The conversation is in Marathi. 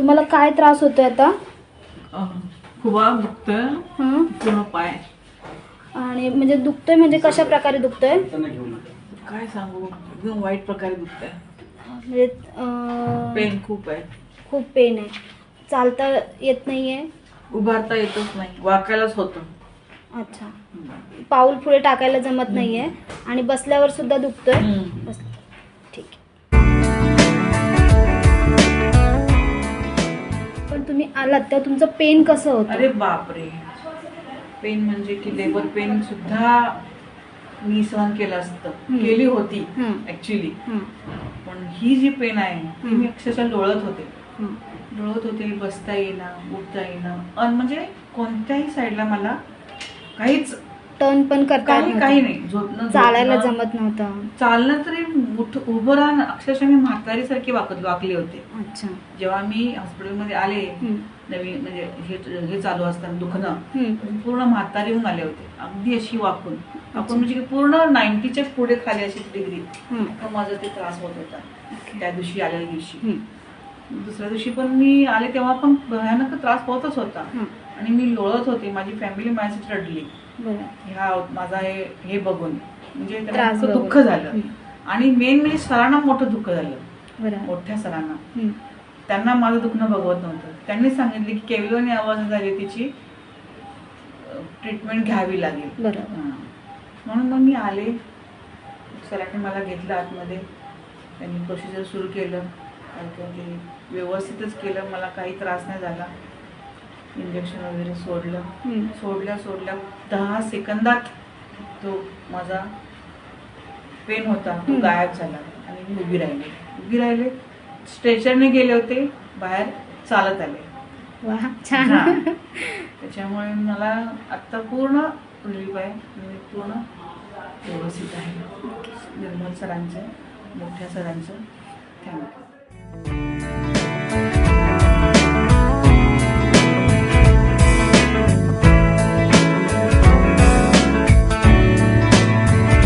तुम्हाला काय त्रास होतोय आता? खुबा दुखतोय पूर्ण पाय. आणि म्हणजे दुखतोय म्हणजे कशा प्रकारे दुखतोय? काय सांगू, एकदम वाईट प्रकारे दुखतंय. म्हणजे पेन खूप आहे. खूप पेन आहे. चालता येत नाहीये? उभारता येतच नाही, वाकायलाच होतं. अच्छा, पाऊल पुढे टाकायला जमत नाहीये आणि बसल्यावर सुद्धा दुखतोय? ठीक आहे. पण तुम्ही आलात तर तुमचं पेन कसं होतं? अरे बापरे, पेन म्हणजे की लेबर पेन सुद्धा मी सहन केलं असतं, केली होती ऍक्च्युली. पण ही जी पेन आहे ती मी अक्षरशः लोळत होते, बसता येईना, उठता येईना, म्हणजे कोणत्याही साईडला मला काहीच टर्न पण करता येत काही नाही. झोपणं, चालायला जमत नव्हतं. चालणं तरी उभं राहणं, अक्षरशः मी म्हातारी सारखी वाकले होते. अच्छा. जेव्हा मी हॉस्पिटलमध्ये आले नवीन, म्हणजे हे चालू असताना दुखणं, पूर्ण म्हातारी होऊन आले होते, अगदी अशी वाकून म्हणजे पूर्ण 90च्या पुढे खाली अशी डिग्री माझा ते त्रास होत होता त्या दिवशी आलेल्या दिवशी. दुसऱ्या दिवशी पण मी आले तेव्हा पण भयानक त्रास होतच होता आणि मी लोळत होते. माझी फॅमिली माझ्यासाठी रडली ह्या माझा हे बघून, म्हणजे त्यांना दुःख झालं. आणि मेन म्हणजे सरांना मोठं दुःख झालं, मोठ्या सरांना. त्यांना माझं दुखणं बघवत नव्हतं. त्यांनी सांगितले की केविलोनी आवाज झाली, तिची ट्रीटमेंट घ्यावी लागेल. म्हणून मग मी आले. सरांनी मला घेतलं आतमध्ये, त्यांनी प्रोसिजर सुरू केलं, व्यवस्थितच केलं. मला काही त्रास नाही झाला. इंजेक्शन वगैरे सोडल्या 10 सेकंदात तो माझा पेन होता तो गायब झाला आणि मी उभी राहिले. स्ट्रेचरने गेले होते बाहेर, चालत आले. त्याच्यामुळे मला आता पूर्ण रिलीफ आहे, पूर्ण व्यवस्थित आहे. निर्मल सरांचं, मोठ्या सरांचं थँक्यू.